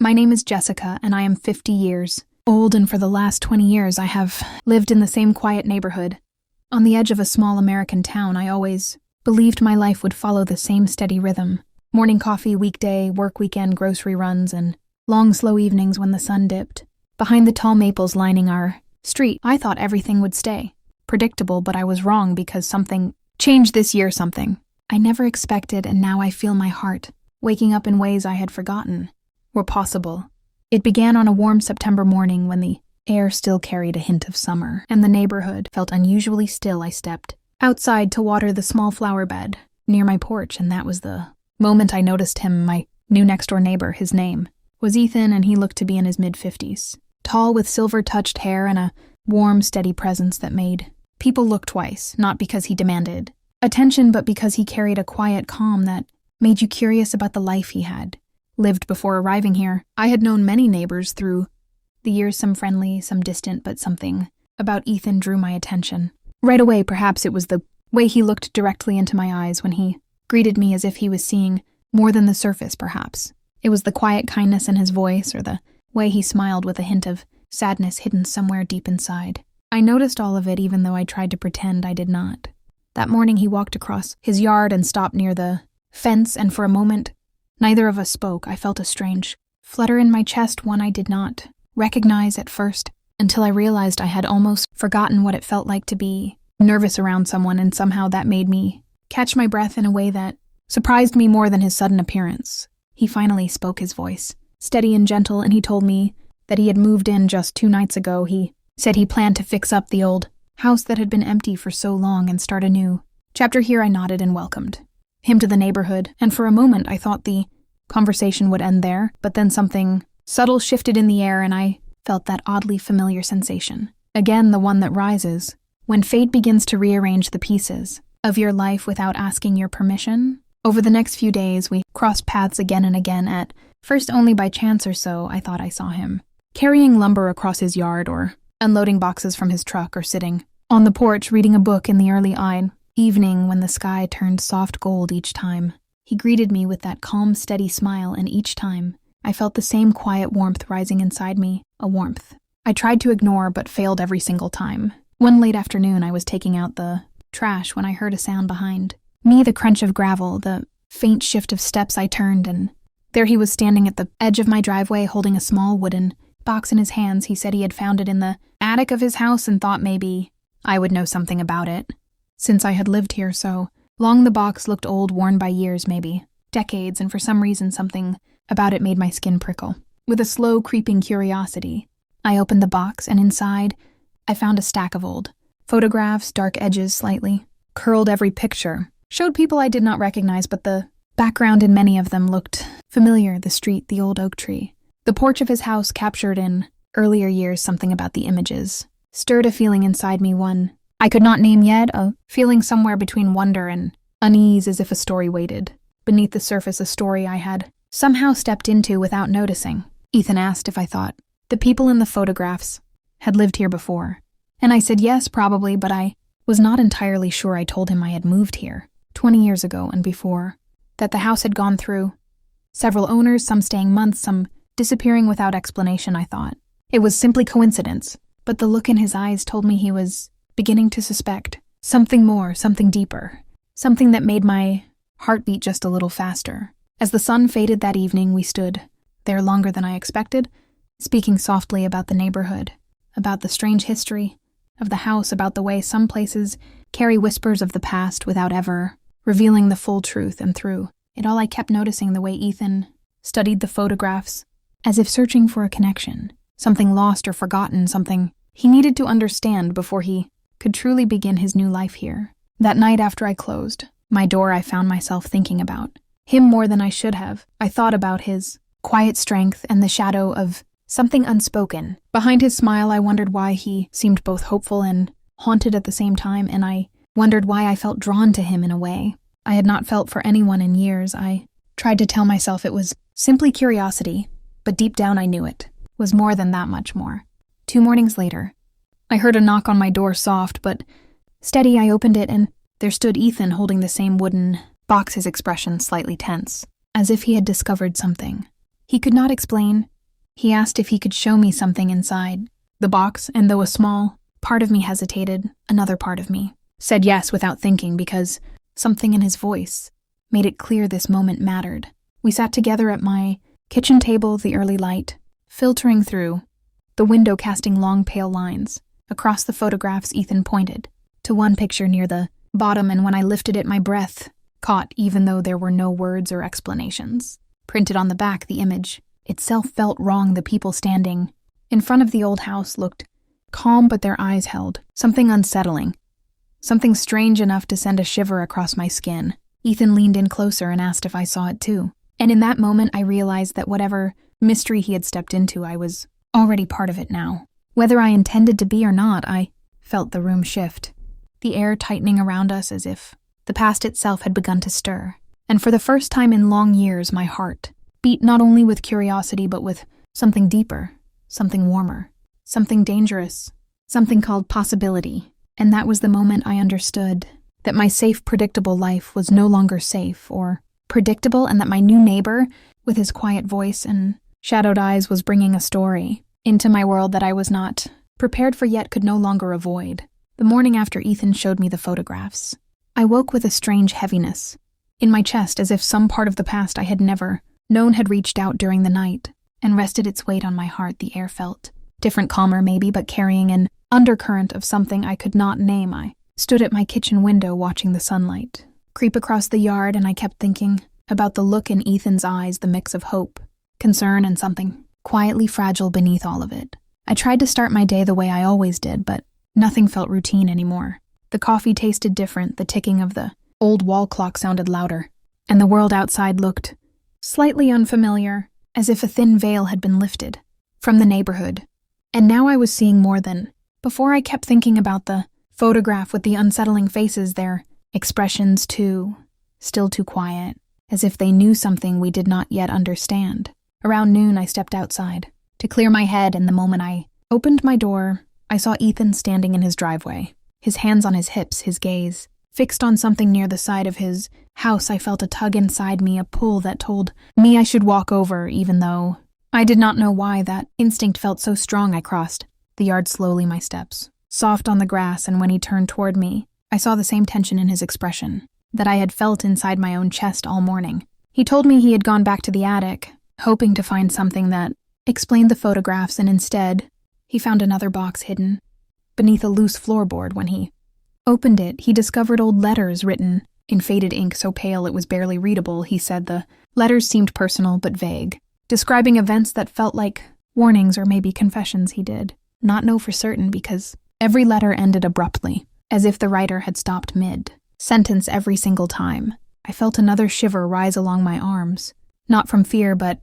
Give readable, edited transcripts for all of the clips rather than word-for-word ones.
My name is Jessica, and I am 50 years old, and for the last 20 years I have lived in the same quiet neighborhood. On the edge of a small American town, I always believed my life would follow the same steady rhythm. Morning coffee, weekday, work weekend, grocery runs, and long, slow evenings when the sun dipped. Behind the tall maples lining our street, I thought everything would stay. Predictable, but I was wrong because something changed this year, something I never expected, and now I feel my heart waking up in ways I had forgotten were possible. It began on a warm September morning when the air still carried a hint of summer, and the neighborhood felt unusually still. I stepped outside to water the small flower bed near my porch, and that was the moment I noticed him, my new next-door neighbor. His name was Ethan, and he looked to be in his mid-50s. Tall with silver-touched hair and a warm, steady presence that made people look twice, not because he demanded attention, but because he carried a quiet calm that made you curious about the life he had lived before arriving here. I had known many neighbors through the years, some friendly, some distant, but something about Ethan drew my attention. Right away, perhaps it was the way he looked directly into my eyes when he greeted me, as if he was seeing more than the surface, perhaps. It was the quiet kindness in his voice, or the way he smiled with a hint of sadness hidden somewhere deep inside. I noticed all of it, even though I tried to pretend I did not. That morning he walked across his yard and stopped near the fence, and for a moment neither of us spoke. I felt a strange flutter in my chest, one I did not recognize at first, until I realized I had almost forgotten what it felt like to be nervous around someone, and somehow that made me catch my breath in a way that surprised me more than his sudden appearance. He finally spoke, his voice steady and gentle, and he told me that he had moved in just 2 nights ago. He said he planned to fix up the old house that had been empty for so long and start a new chapter here. I nodded and welcomed him to the neighborhood, and for a moment I thought the conversation would end there, but then something subtle shifted in the air, and I felt that oddly familiar sensation. Again, the one that rises when fate begins to rearrange the pieces of your life without asking your permission. Over the next few days, we crossed paths again and again. At first only by chance or so, I thought I saw him carrying lumber across his yard, or unloading boxes from his truck, or sitting on the porch reading a book in the early evening when the sky turned soft gold. Each time he greeted me with that calm, steady smile, and each time I felt the same quiet warmth rising inside me, a warmth I tried to ignore but failed every single time. One late afternoon, I was taking out the trash when I heard a sound behind me, the crunch of gravel, the faint shift of steps. I turned, and there he was standing at the edge of my driveway, holding a small wooden box in his hands. He said he had found it in the attic of his house and thought maybe I would know something about it, since I had lived here so long. The box looked old, worn by years, maybe decades, and for some reason something about it made my skin prickle. With a slow, creeping curiosity, I opened the box, and inside I found a stack of old photographs, dark edges slightly curled. Every picture showed people I did not recognize, but the background in many of them looked familiar. The street, the old oak tree, the porch of his house captured in earlier years. Something about the images stirred a feeling inside me, one I could not name yet, a feeling somewhere between wonder and unease, as if a story waited beneath the surface, a story I had somehow stepped into without noticing. Ethan asked if I thought the people in the photographs had lived here before, and I said yes, probably, but I was not entirely sure. I told him I had moved here 20 years ago, and before that the house had gone through several owners, some staying months, some disappearing without explanation. I thought it was simply coincidence, but the look in his eyes told me he was beginning to suspect something more, something deeper, something that made my heart beat just a little faster. As the sun faded that evening, we stood there longer than I expected, speaking softly about the neighborhood, about the strange history of the house, about the way some places carry whispers of the past without ever revealing the full truth. And through it all, I kept noticing the way Ethan studied the photographs, as if searching for a connection, something lost or forgotten, something he needed to understand before he could truly begin his new life here. That night, after I closed my door, I found myself thinking about him more than I should have. I thought about his quiet strength and the shadow of something unspoken behind his smile. I wondered why he seemed both hopeful and haunted at the same time, and I wondered why I felt drawn to him in a way I had not felt for anyone in years. I tried to tell myself it was simply curiosity, but deep down I knew it was more than that, much more. 2 mornings later, I heard a knock on my door, soft but steady. I opened it, and there stood Ethan holding the same wooden box, his expression slightly tense, as if he had discovered something He could not explain. He asked if he could show me something inside the box, and though a small part of me hesitated, another part of me said yes without thinking, because something in his voice made it clear this moment mattered. We sat together at my kitchen table, the early light filtering through the window, casting long pale lines. Across the photographs, Ethan pointed to one picture near the bottom, and when I lifted it, my breath caught, even though there were no words or explanations. Printed on the back, the image itself felt wrong. The people standing in front of the old house looked calm, but their eyes held something unsettling, something strange enough to send a shiver across my skin. Ethan leaned in closer and asked if I saw it too. And in that moment, I realized that whatever mystery he had stepped into, I was already part of it now. Whether I intended to be or not, I felt the room shift, the air tightening around us as if the past itself had begun to stir. And for the first time in long years, my heart beat not only with curiosity, but with something deeper, something warmer, something dangerous, something called possibility. And that was the moment I understood that my safe, predictable life was no longer safe or predictable, and that my new neighbor, with his quiet voice and shadowed eyes, was bringing a story into my world that I was not prepared for yet could no longer avoid. The morning after Ethan showed me the photographs, I woke with a strange heaviness in my chest, as if some part of the past I had never known had reached out during the night and rested its weight on my heart. The air felt different, calmer maybe, but carrying an undercurrent of something I could not name. I stood at my kitchen window watching the sunlight creep across the yard, and I kept thinking about the look in Ethan's eyes, the mix of hope, concern, and something quietly fragile beneath all of it. I tried to start my day the way I always did, but nothing felt routine anymore. The coffee tasted different, the ticking of the old wall clock sounded louder, and the world outside looked slightly unfamiliar, as if a thin veil had been lifted from the neighborhood. And now I was seeing more than before. I kept thinking about the photograph with the unsettling faces, their expressions too, still too quiet, as if they knew something we did not yet understand. Around noon, I stepped outside to clear my head, and the moment I opened my door, I saw Ethan standing in his driveway, his hands on his hips, his gaze fixed on something near the side of his house. I felt a tug inside me, a pull that told me I should walk over, even though I did not know why. That instinct felt so strong. I crossed the yard slowly, my steps soft on the grass, and when he turned toward me, I saw the same tension in his expression that I had felt inside my own chest all morning. He told me he had gone back to the attic, hoping to find something that explained the photographs, and instead, he found another box hidden beneath a loose floorboard. When he opened it, he discovered old letters written in faded ink so pale it was barely readable. He said the letters seemed personal but vague, describing events that felt like warnings or maybe confessions. He did not know for certain, because every letter ended abruptly, as if the writer had stopped mid-sentence every single time. I felt another shiver rise along my arms, not from fear, but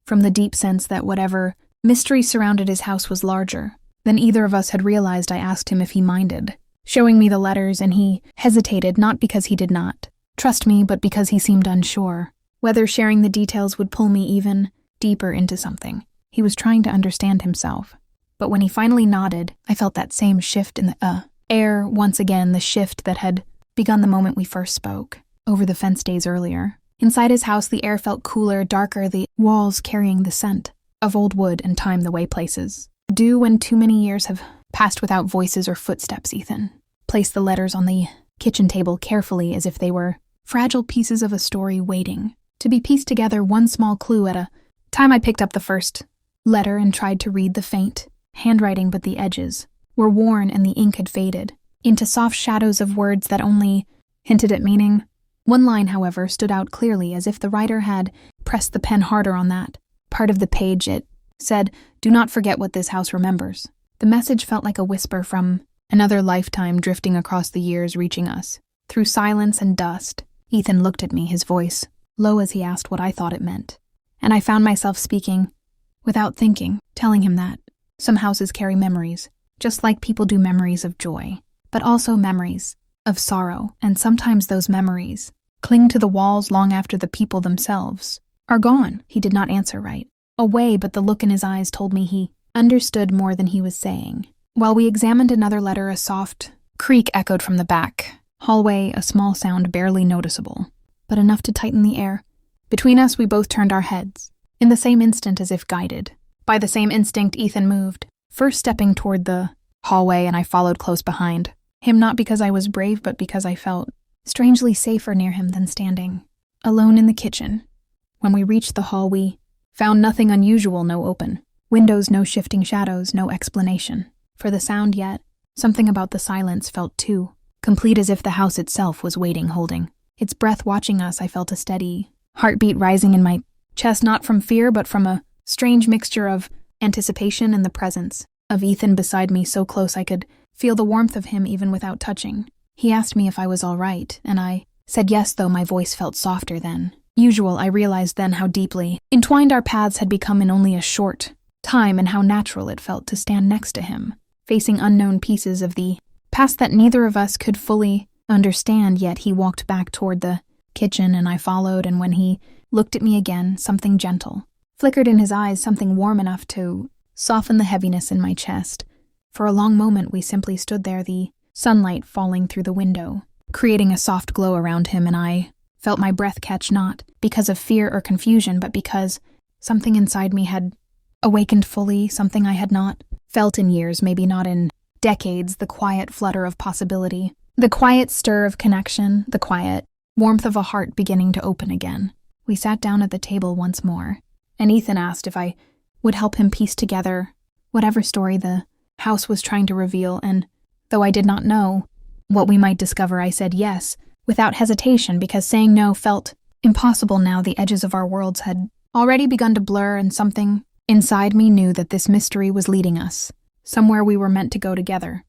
from the deep sense that whatever mystery surrounded his house was larger than either of us had realized. I asked him if he minded showing me the letters, and he hesitated, not because he did not trust me, but because he seemed unsure whether sharing the details would pull me even deeper into something. He was trying to understand himself. But when he finally nodded, I felt that same shift in the air once again, the shift that had begun the moment we first spoke, over the fence days earlier. Inside his house, the air felt cooler, darker, the walls carrying the scent of old wood and time, the way places do when too many years have passed without voices or footsteps. Ethan placed the letters on the kitchen table carefully, as if they were fragile pieces of a story waiting to be pieced together, one small clue at a time. I picked up the first letter and tried to read the faint handwriting, but the edges were worn and the ink had faded into soft shadows of words that only hinted at meaning. One line, however, stood out clearly, as if the writer had pressed the pen harder on that part of the page. It said, "Do not forget what this house remembers." The message felt like a whisper from another lifetime, drifting across the years, reaching us through silence and dust. Ethan looked at me, his voice low as he asked what I thought it meant, and I found myself speaking without thinking, telling him that some houses carry memories, just like people do, memories of joy, but also memories of sorrow, and sometimes those memories cling to the walls long after the people themselves are gone. He did not answer right away, but the look in his eyes told me he understood more than he was saying. While we examined another letter, a soft creak echoed from the back hallway, a small sound barely noticeable, but enough to tighten the air. Between us, we both turned our heads, In the same instant, as if guided. By the same instinct, Ethan moved, first stepping toward the hallway, and I followed close behind. Him not because I was brave, but because I felt strangely safer near him than standing alone in the kitchen. When we reached the hall, we found nothing unusual, no open windows, no shifting shadows, no explanation for the sound, yet something about the silence felt too complete, as if the house itself was waiting, holding its breath, watching us. I felt a steady heartbeat rising in my chest, not from fear, but from a strange mixture of anticipation and the presence of Ethan beside me, so close I could feel the warmth of him even without touching. He asked me if I was all right, and I said yes, though my voice felt softer than usual. I realized then how deeply entwined our paths had become in only a short time, and how natural it felt to stand next to him, facing unknown pieces of the past that neither of us could fully understand. Yet he walked back toward the kitchen, and I followed, and when he looked at me again, something gentle flickered in his eyes, something warm enough to soften the heaviness in my chest. For a long moment we simply stood there, the sunlight falling through the window, creating a soft glow around him, and I felt my breath catch, not because of fear or confusion, but because something inside me had awakened fully, something I had not felt in years, maybe not in decades, the quiet flutter of possibility, the quiet stir of connection, the quiet warmth of a heart beginning to open again. We sat down at the table once more, and Ethan asked if I would help him piece together whatever story the house was trying to reveal, and though I did not know what we might discover, I said yes, without hesitation, because saying no felt impossible now. The edges of our worlds had already begun to blur, and something inside me knew that this mystery was leading us somewhere we were meant to go together.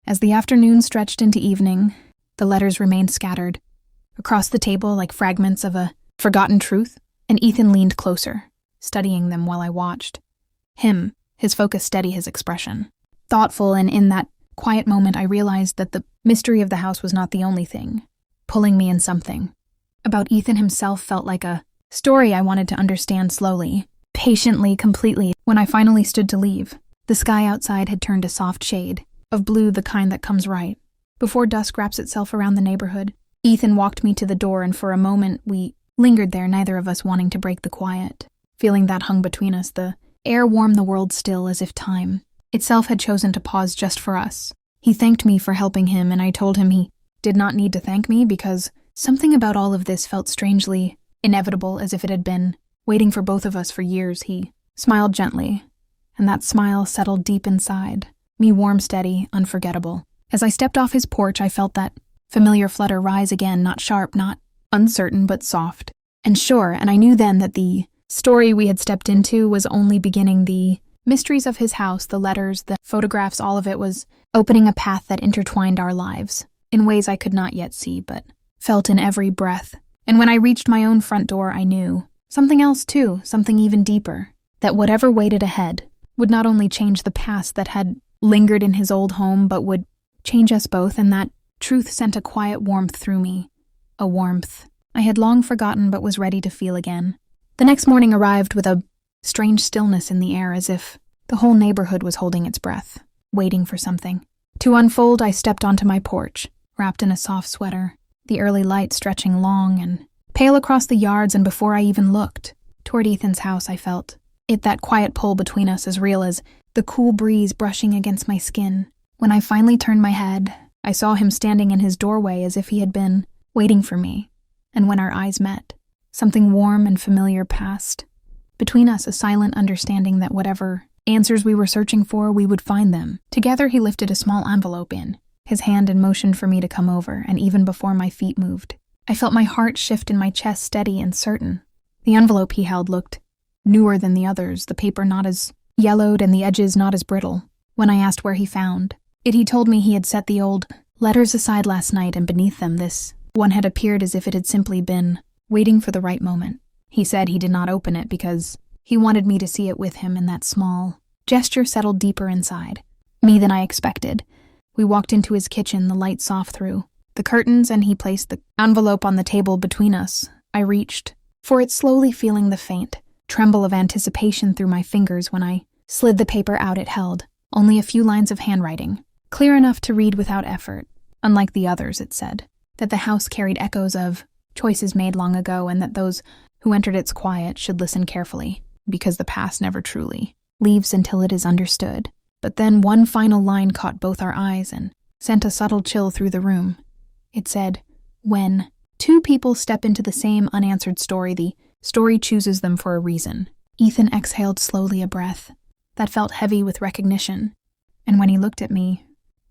As the afternoon stretched into evening, the letters remained scattered across the table like fragments of a forgotten truth, and Ethan leaned closer, studying them while I watched him, his focus steady, his expression thoughtful, and in that quiet moment I realized that the mystery of the house was not the only thing pulling me in. Something about Ethan himself felt like a story I wanted to understand slowly, patiently, completely. When I finally stood to leave, the sky outside had turned a soft shade of blue, the kind that comes right before dusk wraps itself around the neighborhood. Ethan walked me to the door, and for a moment we lingered there, neither of us wanting to break the quiet feeling that hung between us. The air warmed, the world still, as if time itself had chosen to pause just for us. He thanked me for helping him, and I told him he did not need to thank me, because something about all of this felt strangely inevitable, as if it had been waiting for both of us for years. He smiled gently, and that smile settled deep inside me, warm, steady, unforgettable. As I stepped off his porch, I felt that familiar flutter rise again, not sharp, not uncertain, but soft and sure, and I knew then that the story we had stepped into was only beginning. The mysteries of his house, the letters, the photographs, all of it was opening a path that intertwined our lives in ways I could not yet see, but felt in every breath. And when I reached my own front door, I knew something else too, something even deeper, that whatever waited ahead would not only change the past that had lingered in his old home, but would change us both, and that truth sent a quiet warmth through me, a warmth I had long forgotten but was ready to feel again. The next morning arrived with a strange stillness in the air, as if the whole neighborhood was holding its breath, waiting for something to unfold. I stepped onto my porch, wrapped in a soft sweater, the early light stretching long and pale across the yards, and before I even looked toward Ethan's house, I felt it, that quiet pull between us, as real as the cool breeze brushing against my skin. When I finally turned my head, I saw him standing in his doorway as if he had been waiting for me, and when our eyes met, something warm and familiar passed between us, a silent understanding that whatever answers we were searching for, we would find them. Together he lifted a small envelope in his hand and motioned for me to come over, and even before my feet moved, I felt my heart shift in my chest, steady and certain. The envelope he held looked newer than the others, the paper not as yellowed and the edges not as brittle. When I asked where he found it, he told me he had set the old letters aside last night, and beneath them this one had appeared as if it had simply been waiting for the right moment. He said he did not open it because he wanted me to see it with him, and that small gesture settled deeper inside me than I expected. We walked into his kitchen, the light soft through the curtains, and he placed the envelope on the table between us. I reached for it, slowly feeling the faint tremble of anticipation through my fingers. When I slid the paper out, it held only a few lines of handwriting, clear enough to read without effort. Unlike the others, it said that the house carried echoes of choices made long ago, and that those who entered its quiet should listen carefully, because the past never truly leaves until it is understood. But then one final line caught both our eyes and sent a subtle chill through the room. It said, "When two people step into the same unanswered story, the story chooses them for a reason." Ethan exhaled slowly, a breath that felt heavy with recognition. And when he looked at me,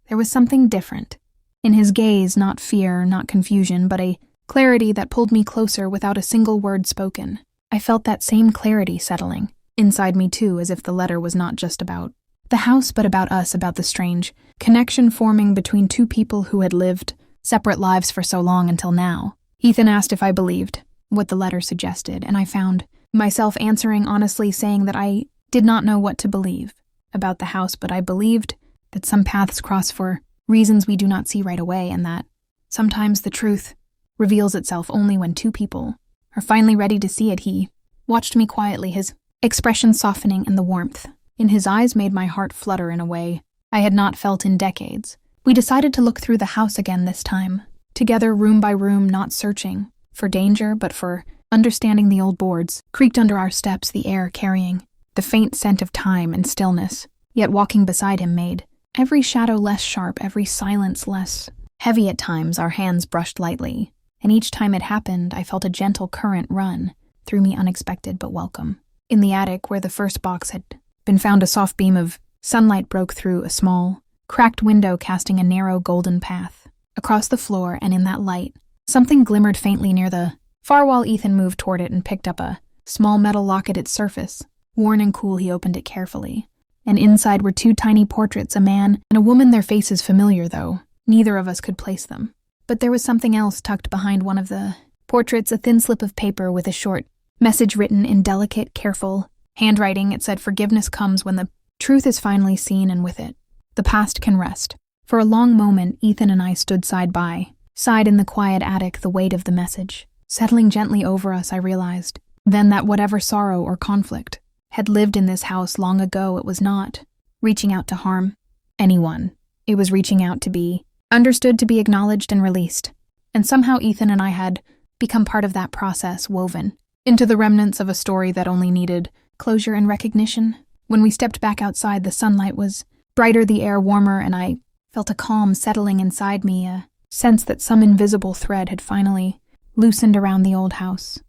there was something different. In his gaze, not fear, not confusion, but a clarity that pulled me closer without a single word spoken. I felt that same clarity settling inside me too, as if the letter was not just about the house, but about us, about the strange connection forming between two people who had lived separate lives for so long until now. Ethan asked if I believed what the letter suggested, and I found myself answering honestly, saying that I did not know what to believe about the house, but I believed that some paths cross for reasons we do not see right away, and that sometimes the truth reveals itself only when two people are finally ready to see it. He watched me quietly, his expression softening, and the warmth in his eyes made my heart flutter in a way I had not felt in decades. We decided to look through the house again this time, together room by room, not searching for danger, but for understanding. The old boards creaked under our steps, the air carrying the faint scent of time and stillness, yet walking beside him made every shadow less sharp, every silence less heavy. At times, our hands brushed lightly, and each time it happened, I felt a gentle current run through me, unexpected but welcome. In the attic, where the first box had been found, a soft beam of sunlight broke through a small, cracked window, casting a narrow golden path across the floor, and in that light, something glimmered faintly near the far wall. Ethan moved toward it and picked up a small metal lock at its surface. Worn and cool, he opened it carefully, and inside were two tiny portraits, a man and a woman, their faces familiar, though neither of us could place them. But there was something else tucked behind one of the portraits, a thin slip of paper with a short message written in delicate, careful handwriting. It said, "Forgiveness comes when the truth is finally seen, and with it, the past can rest." For a long moment, Ethan and I stood side by side in the quiet attic, the weight of the message settling gently over us. I realized then that whatever sorrow or conflict had lived in this house long ago, it was not reaching out to harm anyone. It was reaching out to be understood, to be acknowledged and released. And somehow Ethan and I had become part of that process, woven into the remnants of a story that only needed closure and recognition. When we stepped back outside, the sunlight was brighter, the air warmer, and I felt a calm settling inside me, a sense that some invisible thread had finally loosened around the old house,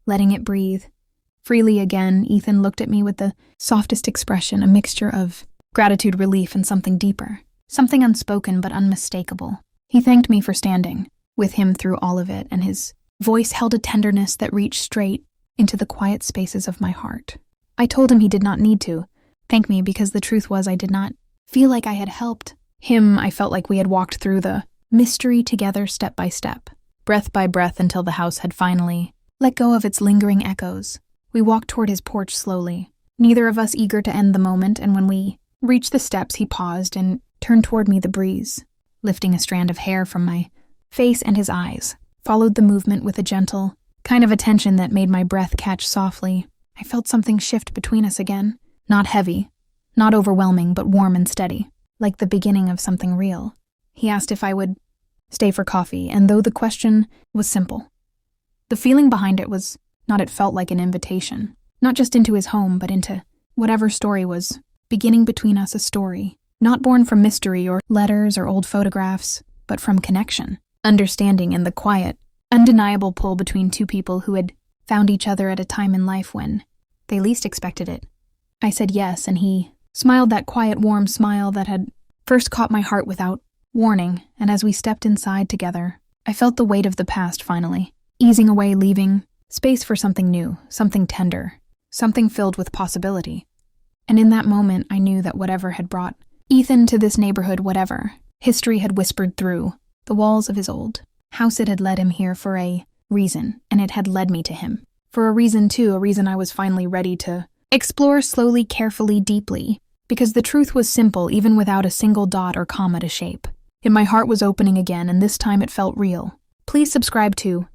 letting it breathe freely again. Ethan looked at me with the softest expression, a mixture of gratitude, relief, and something deeper, something unspoken but unmistakable. He thanked me for standing with him through all of it, and his voice held a tenderness that reached straight into the quiet spaces of my heart. I told him he did not need to thank me, because the truth was I did not feel like I had helped him. I felt like we had walked through the mystery together, step by step, breath by breath, until the house had finally let go of its lingering echoes. We walked toward his porch slowly, neither of us eager to end the moment, and when we reached the steps, he paused and turned toward me. The breeze, lifting a strand of hair from my face, and his eyes followed the movement with a gentle kind of attention that made my breath catch softly. I felt something shift between us again, not heavy, not overwhelming, but warm and steady, like the beginning of something real. He asked if I would stay for coffee, and though the question was simple, the feeling behind it was not. It felt like an invitation, not just into his home, but into whatever story was beginning between us, a story not born from mystery or letters or old photographs, but from connection, understanding, and the quiet, undeniable pull between two people who had found each other at a time in life when they least expected it. I said yes, and he smiled, that quiet, warm smile that had first caught my heart without warning, and as we stepped inside together, I felt the weight of the past finally easing away, leaving space for something new, something tender, something filled with possibility. And in that moment, I knew that whatever had brought Ethan to this neighborhood, whatever history had whispered through the walls of his old house, it had led him here for a reason, and it had led me to him for a reason too, a reason I was finally ready to explore slowly, carefully, deeply, because the truth was simple, even without a single dot or comma to shape. And my heart was opening again, and this time it felt real. Please subscribe to